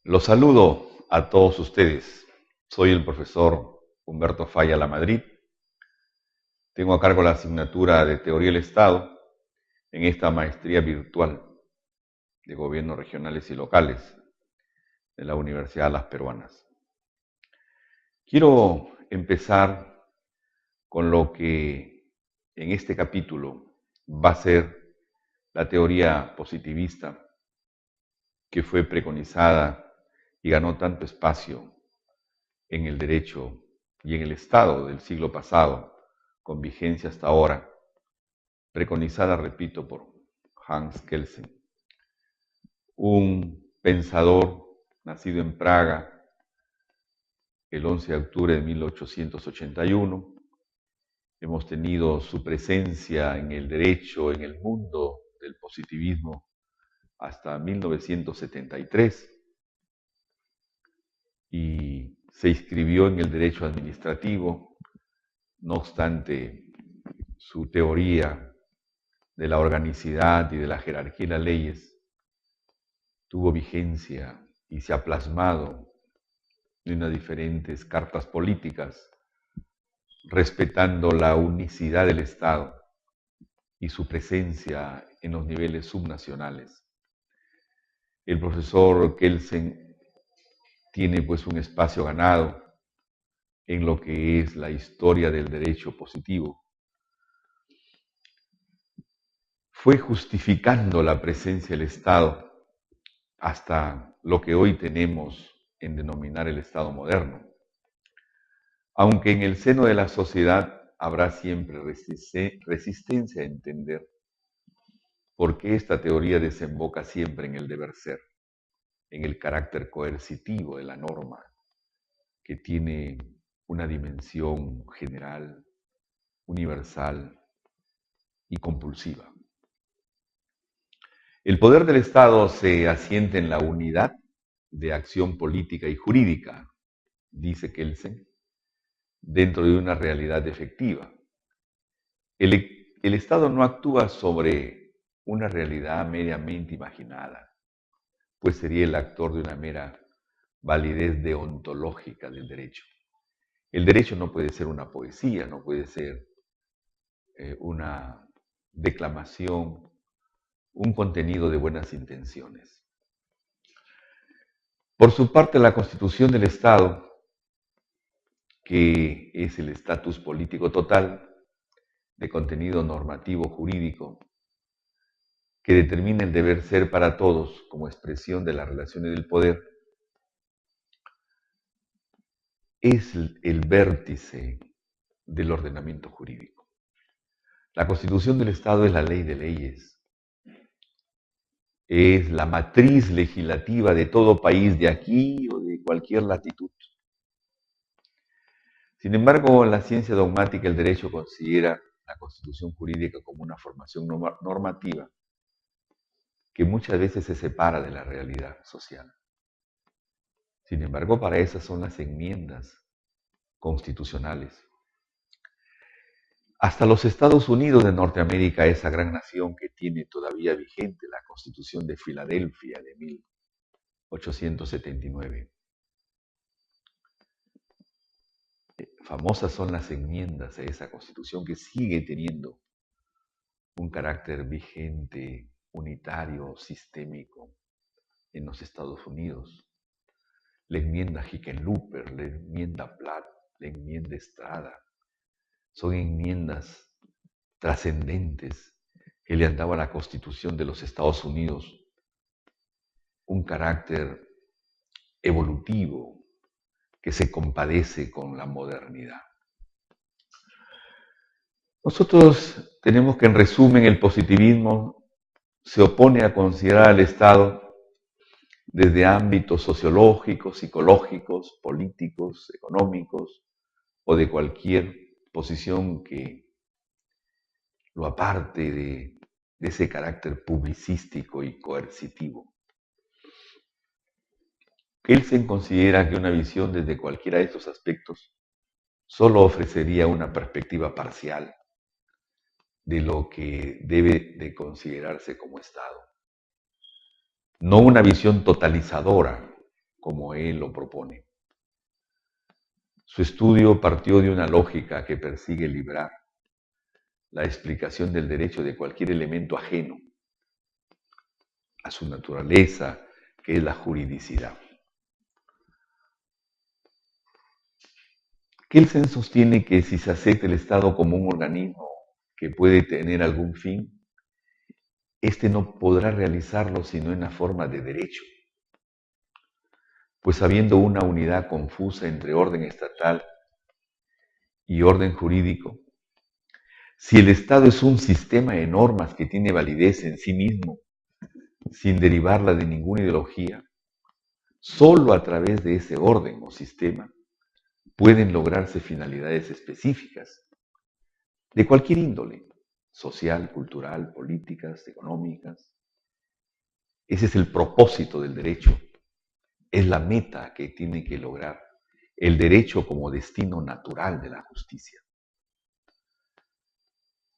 Los saludo a todos ustedes. Soy el profesor Humberto Falla Lamadrid. Tengo a cargo la asignatura de Teoría del Estado en esta maestría virtual de gobiernos regionales y locales de la Universidad Las Peruanas. Quiero empezar con lo que en este capítulo va a ser la teoría positivista que fue preconizada y ganó tanto espacio en el derecho y en el Estado del siglo pasado, con vigencia hasta ahora, preconizada, repito, por Hans Kelsen, un pensador nacido en Praga el 11 de octubre de 1881. Hemos tenido su presencia en el derecho, en el mundo del positivismo, hasta 1973, y se inscribió en el derecho administrativo. No obstante, su teoría de la organicidad y de la jerarquía de las leyes tuvo vigencia y se ha plasmado en las diferentes cartas políticas, respetando la unicidad del Estado y su presencia en los niveles subnacionales. El profesor Kelsen tiene pues un espacio ganado en lo que es la historia del derecho positivo. Fue justificando la presencia del Estado hasta lo que hoy tenemos en denominar el Estado moderno. Aunque en el seno de la sociedad habrá siempre resistencia a entender por qué esta teoría desemboca siempre en el deber ser, en el carácter coercitivo de la norma, que tiene una dimensión general, universal y compulsiva. El poder del Estado se asienta en la unidad de acción política y jurídica, dice Kelsen, dentro de una realidad efectiva. El Estado no actúa sobre una realidad meramente imaginada, pues sería el actor de una mera validez deontológica del derecho. El derecho no puede ser una poesía, no puede ser una declamación, un contenido de buenas intenciones. Por su parte, la Constitución del Estado, que es el estatus político total de contenido normativo jurídico, que determina el deber ser para todos como expresión de las relaciones del poder, es el vértice del ordenamiento jurídico. La Constitución del Estado es la ley de leyes, es la matriz legislativa de todo país de aquí o de cualquier latitud. Sin embargo, la ciencia dogmática, el derecho, considera la Constitución jurídica como una formación normativa que muchas veces se separa de la realidad social. Sin embargo, para esas son las enmiendas constitucionales. Hasta los Estados Unidos de Norteamérica, esa gran nación que tiene todavía vigente la Constitución de Filadelfia de 1879. Famosas son las enmiendas a esa Constitución que sigue teniendo un carácter vigente, unitario, sistémico en los Estados Unidos. La enmienda Hickenlooper, la enmienda Platt, la enmienda Estrada, son enmiendas trascendentes que le han dado a la Constitución de los Estados Unidos un carácter evolutivo que se compadece con la modernidad. Nosotros tenemos que, en resumen, el positivismo se opone a considerar al Estado desde ámbitos sociológicos, psicológicos, políticos, económicos o de cualquier posición que lo aparte de ese carácter publicístico y coercitivo. Kelsen considera que una visión desde cualquiera de estos aspectos solo ofrecería una perspectiva parcial de lo que debe de considerarse como Estado, no una visión totalizadora como él lo propone. Su estudio partió de una lógica que persigue librar la explicación del derecho de cualquier elemento ajeno a su naturaleza, que es la juridicidad. Kelsen sostiene que si se acepta el Estado como un organismo que puede tener algún fin, éste no podrá realizarlo sino en la forma de derecho, pues habiendo una unidad confusa entre orden estatal y orden jurídico, si el Estado es un sistema de normas que tiene validez en sí mismo, sin derivarla de ninguna ideología, solo a través de ese orden o sistema pueden lograrse finalidades específicas de cualquier índole, social, cultural, políticas, económicas. Ese es el propósito del derecho, es la meta que tiene que lograr el derecho como destino natural de la justicia.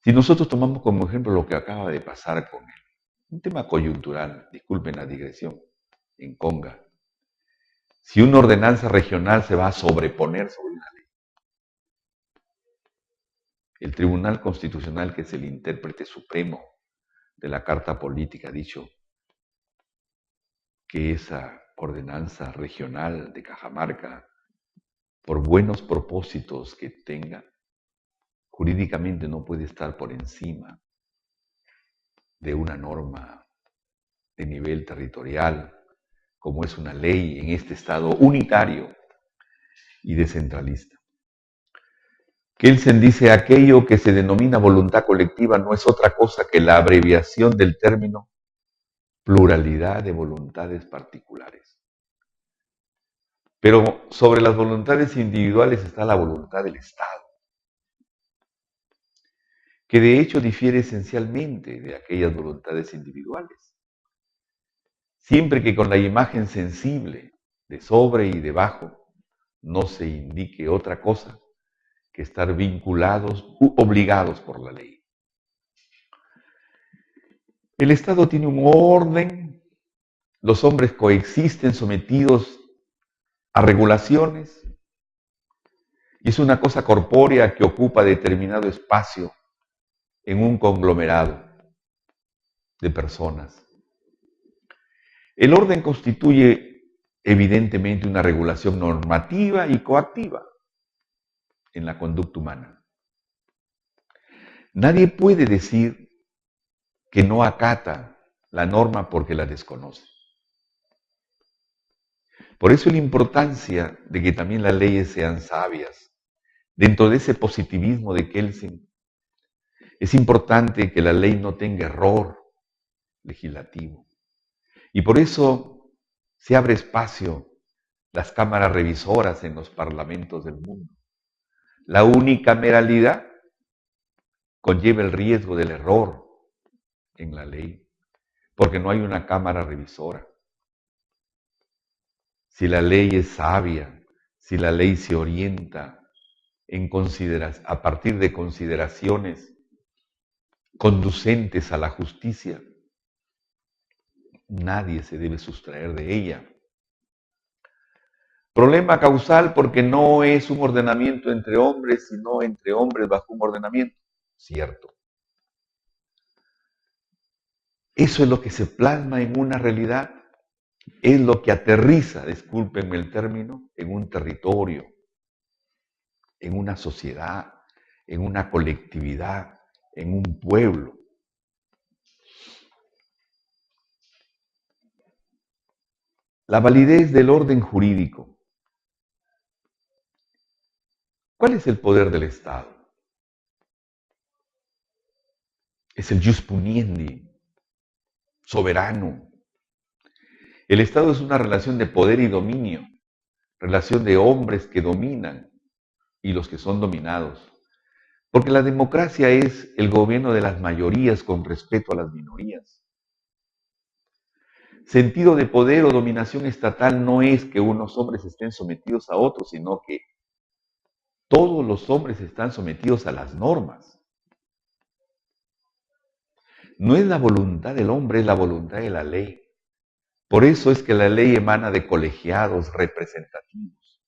Si nosotros tomamos como ejemplo lo que acaba de pasar con él, un tema coyuntural, disculpen la digresión, en Conga, si una ordenanza regional se va a sobreponer sobre una ley, el Tribunal Constitucional, que es el intérprete supremo de la Carta Política, ha dicho que esa ordenanza regional de Cajamarca, por buenos propósitos que tenga, jurídicamente no puede estar por encima de una norma de nivel territorial, como es una ley en este Estado unitario y descentralista. Kelsen dice, aquello que se denomina voluntad colectiva no es otra cosa que la abreviación del término pluralidad de voluntades particulares. Pero sobre las voluntades individuales está la voluntad del Estado, que de hecho difiere esencialmente de aquellas voluntades individuales. Siempre que con la imagen sensible de sobre y debajo no se indique otra cosa que estar vinculados u obligados por la ley. El Estado tiene un orden, los hombres coexisten sometidos a regulaciones y es una cosa corpórea que ocupa determinado espacio en un conglomerado de personas. El orden constituye evidentemente una regulación normativa y coactiva en la conducta humana. Nadie puede decir que no acata la norma porque la desconoce. Por eso la importancia de que también las leyes sean sabias. Dentro de ese positivismo de Kelsen, es importante que la ley no tenga error legislativo. Y por eso se abre espacio las cámaras revisoras en los parlamentos del mundo. La unicameralidad conlleva el riesgo del error en la ley, porque no hay una cámara revisora. Si la ley es sabia, si la ley se orienta a partir de consideraciones conducentes a la justicia, nadie se debe sustraer de ella. Problema causal porque no es un ordenamiento entre hombres, sino entre hombres bajo un ordenamiento. Cierto. Eso es lo que se plasma en una realidad, es lo que aterriza, discúlpenme el término, en un territorio, en una sociedad, en una colectividad, en un pueblo. La validez del orden jurídico. ¿Cuál es el poder del Estado? Es el jus puniendi, soberano. El Estado es una relación de poder y dominio, relación de hombres que dominan y los que son dominados. Porque la democracia es el gobierno de las mayorías con respeto a las minorías. Sentido de poder o dominación estatal no es que unos hombres estén sometidos a otros, sino que todos los hombres están sometidos a las normas. No es la voluntad del hombre, es la voluntad de la ley. Por eso es que la ley emana de colegiados representativos.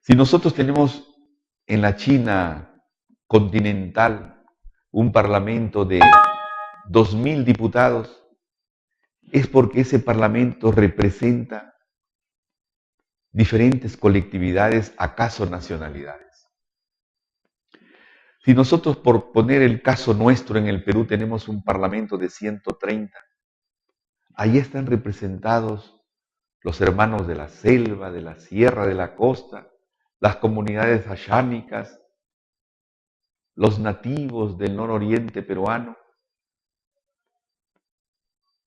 Si nosotros tenemos en la China continental un parlamento de 2.000 diputados, es porque ese parlamento representa diferentes colectividades, acaso nacionalidades. Si nosotros, por poner el caso nuestro en el Perú, tenemos un parlamento de 130, ahí están representados los hermanos de la selva, de la sierra, de la costa, las comunidades ashánicas, los nativos del nororiente peruano.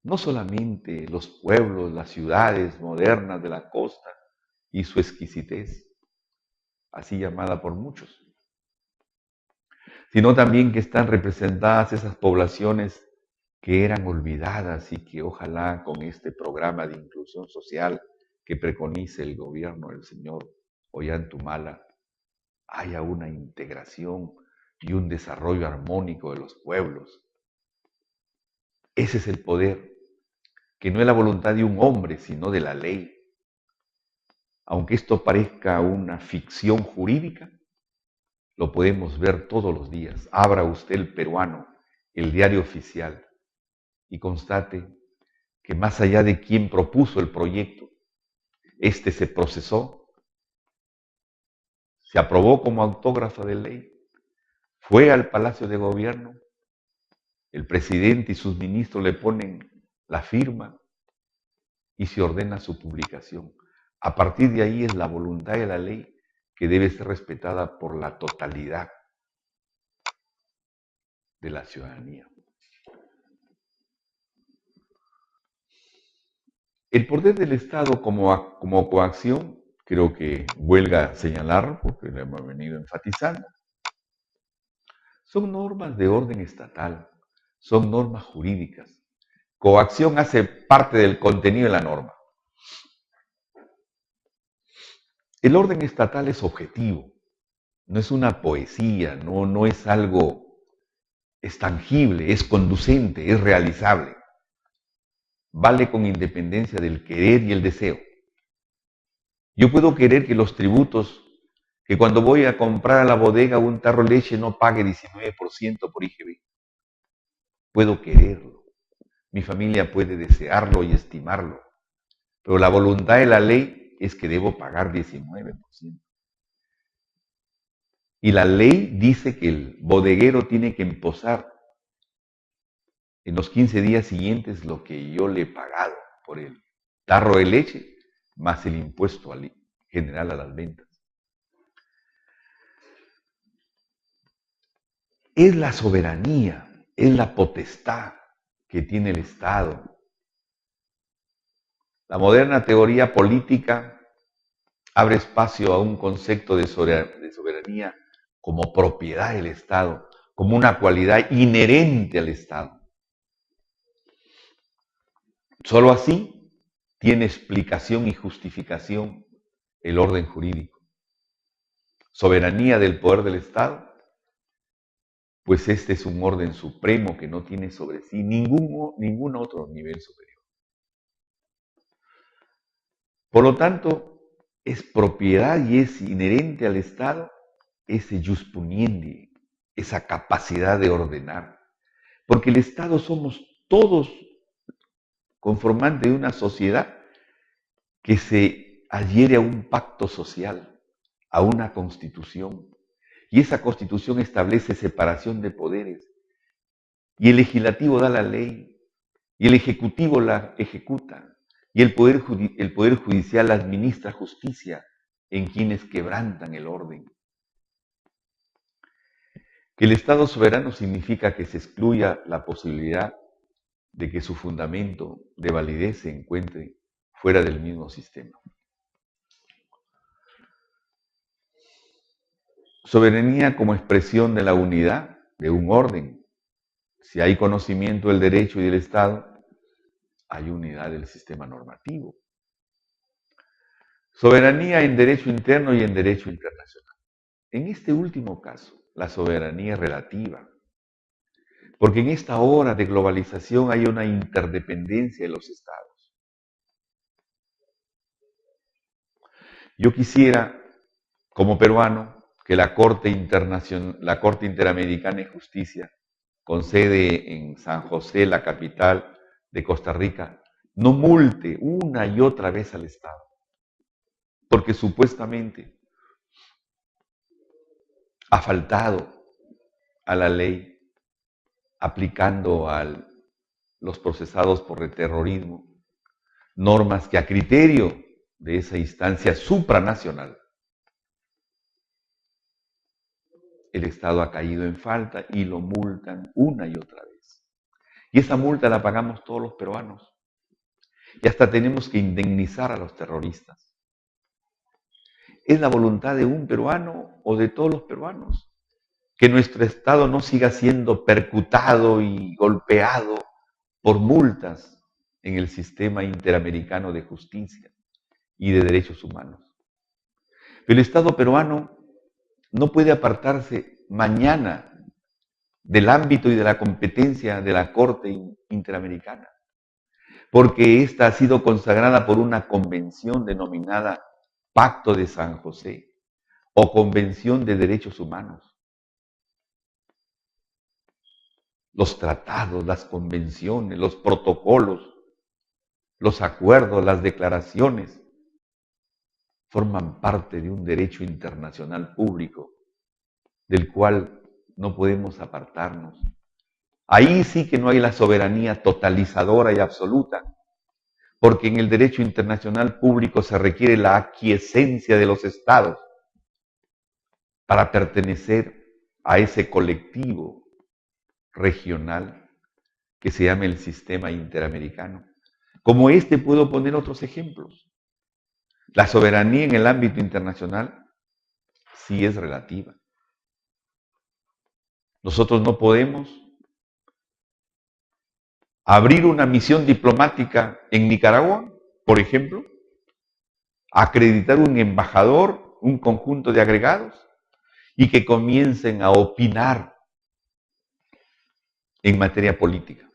No solamente los pueblos, las ciudades modernas de la costa y su exquisitez, así llamada por muchos, sino también que están representadas esas poblaciones que eran olvidadas y que ojalá con este programa de inclusión social que preconice el gobierno del señor Ollantumala haya una integración y un desarrollo armónico de los pueblos. Ese es el poder, que no es la voluntad de un hombre, sino de la ley. Aunque esto parezca una ficción jurídica, lo podemos ver todos los días. Abra usted el Peruano, el diario oficial, y constate que más allá de quien propuso el proyecto, este se procesó, se aprobó como autógrafa de ley, fue al Palacio de Gobierno, el presidente y sus ministros le ponen la firma y se ordena su publicación. A partir de ahí es la voluntad de la ley que debe ser respetada por la totalidad de la ciudadanía. El poder del Estado como coacción, creo que huelga señalar, porque lo hemos venido enfatizando, son normas de orden estatal, son normas jurídicas. Coacción hace parte del contenido de la norma. El orden estatal es objetivo, no es una poesía, no es algo, es tangible, es conducente, es realizable. Vale con independencia del querer y el deseo. Yo puedo querer que los tributos, que cuando voy a comprar a la bodega un tarro de leche no pague 19% por IGB. Puedo quererlo. Mi familia puede desearlo y estimarlo. Pero la voluntad de la ley es que debo pagar 19%. Y la ley dice que el bodeguero tiene que emposar en los 15 días siguientes lo que yo le he pagado por el tarro de leche, más el impuesto general a las ventas. Es la soberanía, es la potestad que tiene el Estado. La moderna teoría política abre espacio a un concepto de soberanía como propiedad del Estado, como una cualidad inherente al Estado. Solo así tiene explicación y justificación el orden jurídico. Soberanía del poder del Estado, pues este es un orden supremo que no tiene sobre sí ningún otro nivel superior. Por lo tanto, es propiedad y es inherente al Estado ese jus puniendi, esa capacidad de ordenar. Porque el Estado somos todos conformantes de una sociedad que se adhiere a un pacto social, a una constitución. Y esa constitución establece separación de poderes. Y el legislativo da la ley, y el ejecutivo la ejecuta, y el poder judicial administra justicia en quienes quebrantan el orden. Que el Estado soberano significa que se excluya la posibilidad de que su fundamento de validez se encuentre fuera del mismo sistema. Soberanía como expresión de la unidad de un orden. Si hay conocimiento del derecho y del Estado, hay unidad del sistema normativo. Soberanía en derecho interno y en derecho internacional. En este último caso, la soberanía es relativa, Porque en esta hora de globalización hay una interdependencia de los estados. Yo quisiera, como peruano, que la Corte Interamericana de Justicia, con sede en San José, la capital de Costa Rica, no multe una y otra vez al Estado. Porque supuestamente ha faltado a la ley aplicando a los procesados por el terrorismo normas que a criterio de esa instancia supranacional el Estado ha caído en falta y lo multan una y otra vez. Y esa multa la pagamos todos los peruanos. Y hasta tenemos que indemnizar a los terroristas. ¿Es la voluntad de un peruano o de todos los peruanos que nuestro Estado no siga siendo percutado y golpeado por multas en el sistema interamericano de justicia y de derechos humanos? Pero el Estado peruano no puede apartarse mañana del ámbito y de la competencia de la Corte Interamericana, porque esta ha sido consagrada por una convención denominada Pacto de San José o Convención de Derechos Humanos. Los tratados, las convenciones, los protocolos, los acuerdos, las declaraciones forman parte de un derecho internacional público del cual no podemos apartarnos. Ahí sí que no hay la soberanía totalizadora y absoluta, porque en el derecho internacional público se requiere la aquiescencia de los estados para pertenecer a ese colectivo regional que se llama el sistema interamericano. Como este puedo poner otros ejemplos. La soberanía en el ámbito internacional sí es relativa. Nosotros no podemos abrir una misión diplomática en Nicaragua, por ejemplo, acreditar un embajador, un conjunto de agregados, y que comiencen a opinar en materia política.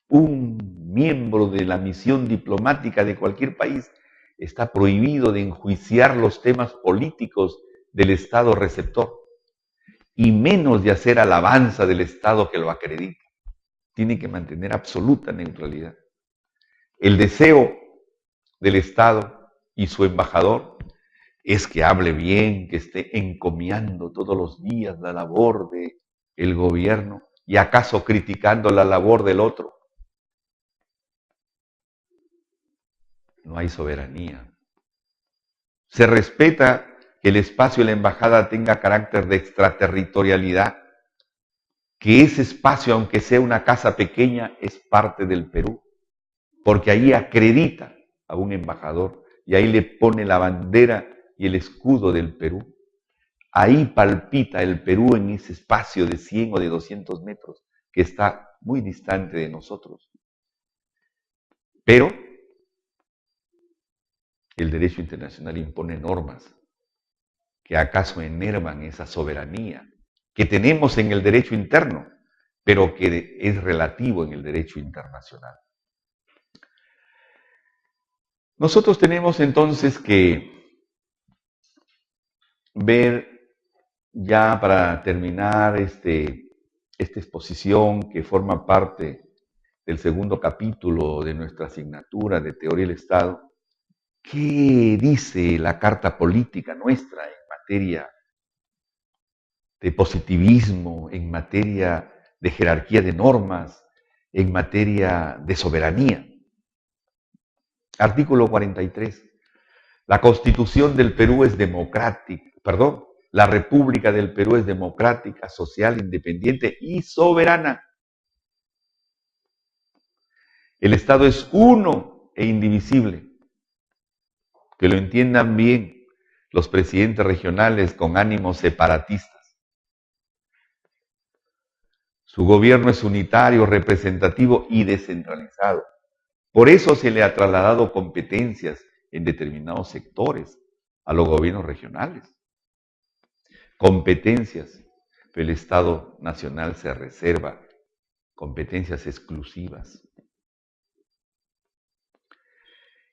Un miembro de la misión diplomática de cualquier país está prohibido de enjuiciar los temas políticos del Estado receptor, y menos de hacer alabanza del Estado que lo acredita. Tiene que mantener absoluta neutralidad. El deseo del Estado y su embajador es que hable bien, que esté encomiando todos los días la labor del gobierno y acaso criticando la labor del otro. No hay soberanía. Se respeta que el espacio de la embajada tenga carácter de extraterritorialidad, que ese espacio, aunque sea una casa pequeña, es parte del Perú, porque ahí acredita a un embajador y ahí le pone la bandera y el escudo del Perú. Ahí palpita el Perú en ese espacio de 100 o de 200 metros que está muy distante de nosotros. Pero el derecho internacional impone normas que acaso enervan esa soberanía que tenemos en el derecho interno, pero que es relativo en el derecho internacional. Nosotros tenemos entonces que ver, ya para terminar esta exposición que forma parte del segundo capítulo de nuestra asignatura de Teoría del Estado, ¿qué dice la Carta Política nuestra en materia de positivismo, en materia de jerarquía de normas, en materia de soberanía? Artículo 43. La Constitución del Perú es democrática, la República del Perú es democrática, social, independiente y soberana. El Estado es uno e indivisible. Que lo entiendan bien los presidentes regionales con ánimos separatistas. Su gobierno es unitario, representativo y descentralizado. Por eso se le ha trasladado competencias en determinados sectores a los gobiernos regionales. Competencias. pero el Estado Nacional se reserva competencias exclusivas.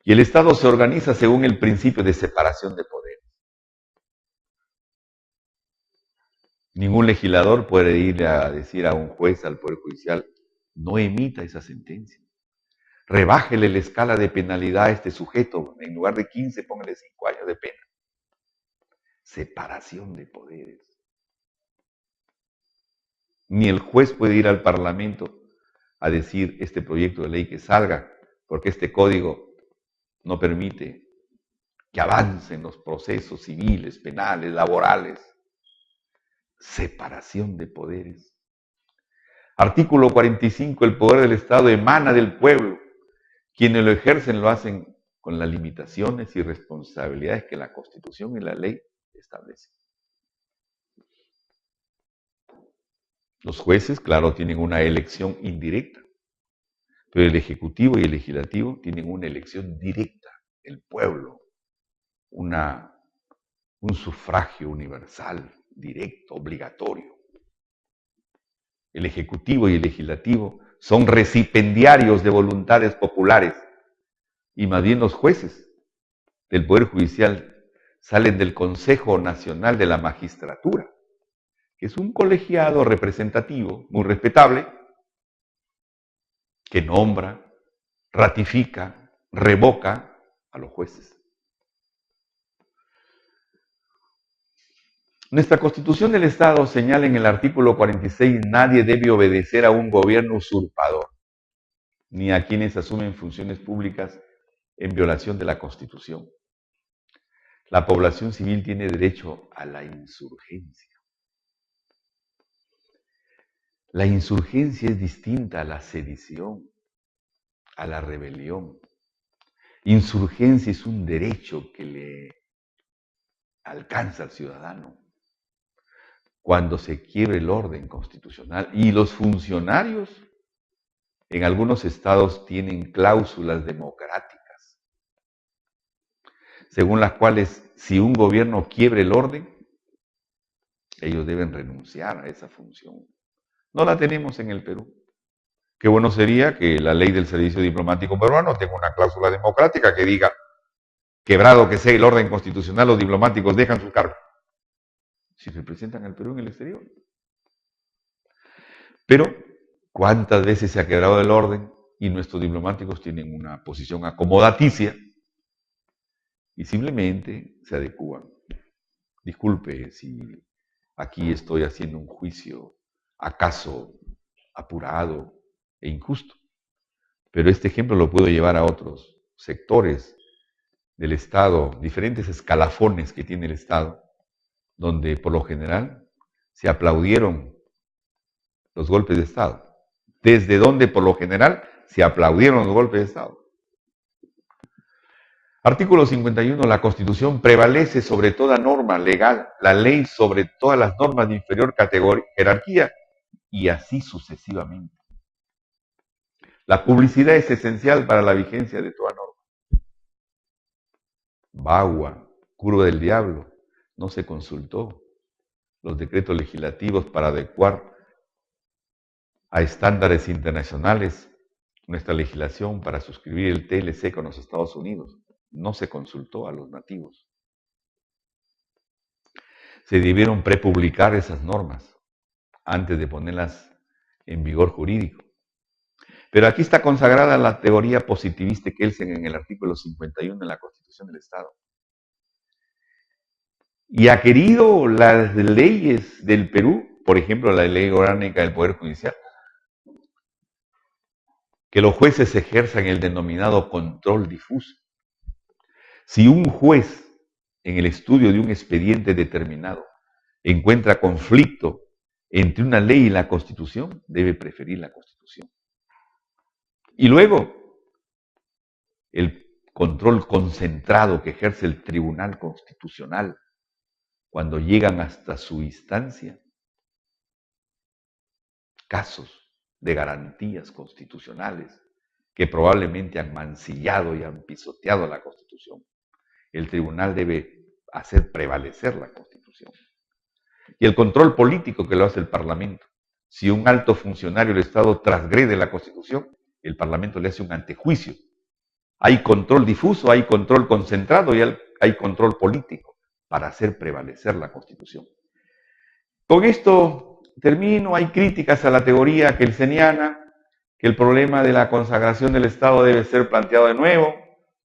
Y el Estado se organiza según el principio de separación de poderes. Ningún legislador puede ir a decir a un juez, al Poder Judicial, no emita esa sentencia. Rebájele la escala de penalidad a este sujeto. En lugar de 15, póngale 5 años de pena. Separación de poderes. Ni el juez puede ir al Parlamento a decir este proyecto de ley que salga, porque este código no permite que avancen los procesos civiles, penales, laborales. Separación de poderes. Artículo 45, el poder del Estado emana del pueblo. Quienes lo ejercen lo hacen con las limitaciones y responsabilidades que la Constitución y la ley establecen. Los jueces, claro, tienen una elección indirecta, pero el Ejecutivo y el Legislativo tienen una elección directa, el pueblo, un sufragio universal, directo, obligatorio. El Ejecutivo y el Legislativo son recipendiarios de voluntades populares y más bien los jueces del Poder Judicial salen del Consejo Nacional de la Magistratura, que es un colegiado representativo muy respetable que nombra, ratifica, revoca a los jueces. Nuestra Constitución del Estado señala en el artículo 46: nadie debe obedecer a un gobierno usurpador, ni a quienes asumen funciones públicas en violación de la Constitución. La población civil tiene derecho a la insurgencia. La insurgencia es distinta a la sedición, a la rebelión. Insurgencia es un derecho que le alcanza al ciudadano cuando se quiebre el orden constitucional. Y los funcionarios en algunos estados tienen cláusulas democráticas, según las cuales si un gobierno quiebre el orden, ellos deben renunciar a esa función. No la tenemos en el Perú. Qué bueno sería que la ley del servicio diplomático peruano tenga una cláusula democrática que diga, quebrado que sea el orden constitucional, los diplomáticos dejan su cargo si representan al Perú en el exterior. Pero, ¿cuántas veces se ha quebrado el orden y nuestros diplomáticos tienen una posición acomodaticia y simplemente se adecúan? Disculpe si aquí estoy haciendo un juicio acaso apurado e injusto, pero este ejemplo lo puedo llevar a otros sectores del Estado, diferentes escalafones que tiene el Estado, donde por lo general se aplaudieron los golpes de Estado. Desde donde por lo general se aplaudieron los golpes de Estado. Artículo 51. La Constitución prevalece sobre toda norma legal, la ley sobre todas las normas de inferior jerarquía y así sucesivamente. La publicidad es esencial para la vigencia de toda norma. Bagua, curva del diablo, no se consultó los decretos legislativos para adecuar a estándares internacionales nuestra legislación para suscribir el TLC con los Estados Unidos. No se consultó a los nativos. Se debieron prepublicar esas normas antes de ponerlas en vigor jurídico. Pero aquí está consagrada la teoría positivista Kelsen en el artículo 51 de la Constitución del Estado. Y ha querido las leyes del Perú, por ejemplo, la ley orgánica del Poder Judicial, que los jueces ejerzan el denominado control difuso. Si un juez, en el estudio de un expediente determinado, encuentra conflicto entre una ley y la Constitución, debe preferir la Constitución. Y luego, el control concentrado que ejerce el Tribunal Constitucional cuando llegan hasta su instancia casos de garantías constitucionales que probablemente han mancillado y han pisoteado la Constitución. El tribunal debe hacer prevalecer la Constitución. y el control político que lo hace el Parlamento. Si un alto funcionario del Estado transgrede la Constitución, el Parlamento le hace un antejuicio. Hay control difuso, hay control concentrado y hay control político para hacer prevalecer la Constitución. Con esto termino. Hay críticas a la teoría kelseniana, que el problema de la consagración del Estado debe ser planteado de nuevo,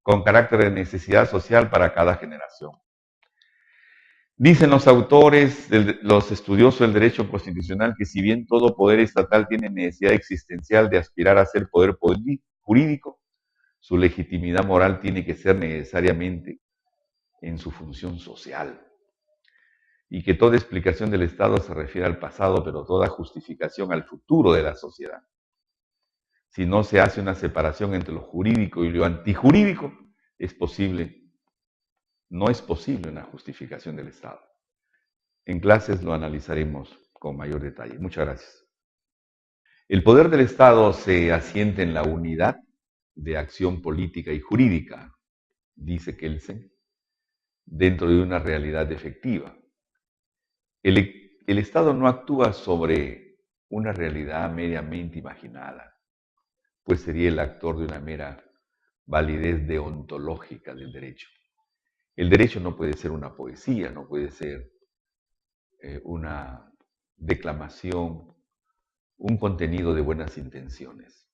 con carácter de necesidad social para cada generación. Dicen los autores, los estudiosos del derecho constitucional, que si bien todo poder estatal tiene necesidad existencial de aspirar a ser poder jurídico, su legitimidad moral tiene que ser necesariamente en su función social. Y que toda explicación del Estado se refiere al pasado, pero toda justificación al futuro de la sociedad. Si no se hace una separación entre lo jurídico y lo antijurídico, no es posible una justificación del Estado. En clases lo analizaremos con mayor detalle. Muchas gracias. El poder del Estado se asienta en la unidad de acción política y jurídica, dice Kelsen, dentro de una realidad efectiva. El Estado no actúa sobre una realidad meramente imaginada, pues sería el actor de una mera validez deontológica del derecho. El derecho no puede ser una poesía, no puede ser una declamación, un contenido de buenas intenciones.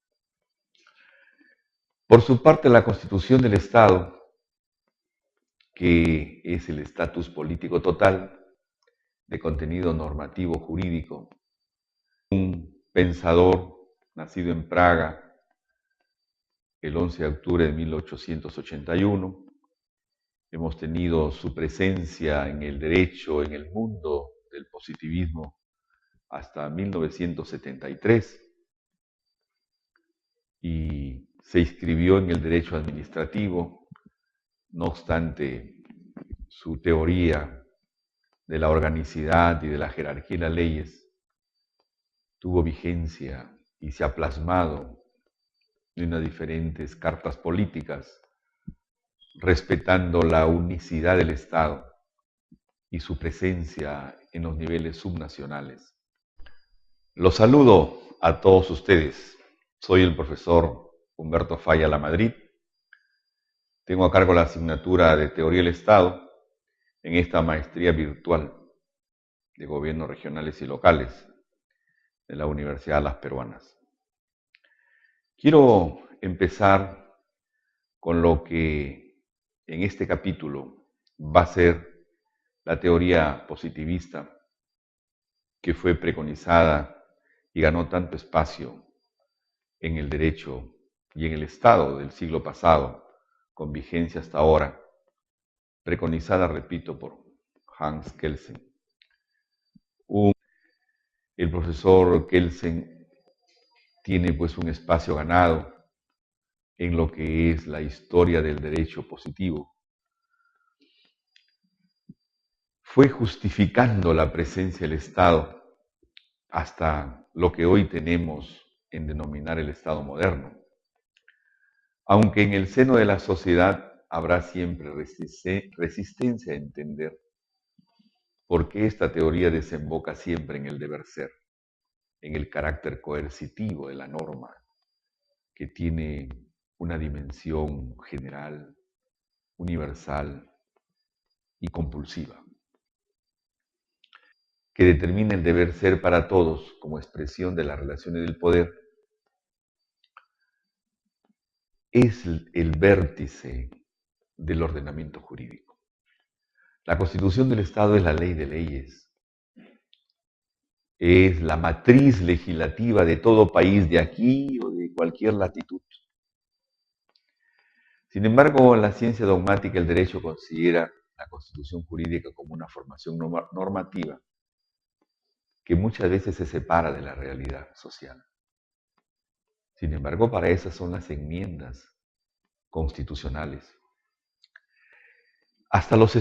Por su parte, la Constitución del Estado, que es el estatus político total de contenido normativo jurídico, un pensador nacido en Praga el 11 de octubre de 1881, hemos tenido su presencia en el derecho, en el mundo del positivismo, hasta 1973, y se inscribió en el derecho administrativo. No obstante, su teoría de la organicidad y de la jerarquía de las leyes tuvo vigencia y se ha plasmado en unas diferentes cartas políticas, respetando la unicidad del Estado y su presencia en los niveles subnacionales. Los saludo a todos ustedes. Soy el profesor Humberto Falla Lamadrid. Tengo a cargo la asignatura de Teoría del Estado en esta maestría virtual de Gobiernos Regionales y Locales de la Universidad de Las Peruanas. Quiero empezar con lo que en este capítulo va a ser la teoría positivista, que fue preconizada y ganó tanto espacio en el derecho y en el Estado del siglo pasado, con vigencia hasta ahora, preconizada, repito, por Hans Kelsen. El profesor Kelsen tiene pues un espacio ganado en lo que es la historia del derecho positivo. Fue justificando la presencia del Estado hasta lo que hoy tenemos en denominar el Estado moderno. Aunque en el seno de la sociedad habrá siempre resistencia a entender por qué esta teoría desemboca siempre en el deber ser, en el carácter coercitivo de la norma, que tiene una dimensión general, universal y compulsiva, que determina el deber ser para todos como expresión de las relaciones del poder. Es el vértice del ordenamiento jurídico. La Constitución del Estado es la ley de leyes, es la matriz legislativa de todo país de aquí o de cualquier latitud. Sin embargo, la ciencia dogmática del derecho considera la Constitución jurídica como una formación normativa que muchas veces se separa de la realidad social. Sin embargo, para esas son las enmiendas constitucionales. Hasta los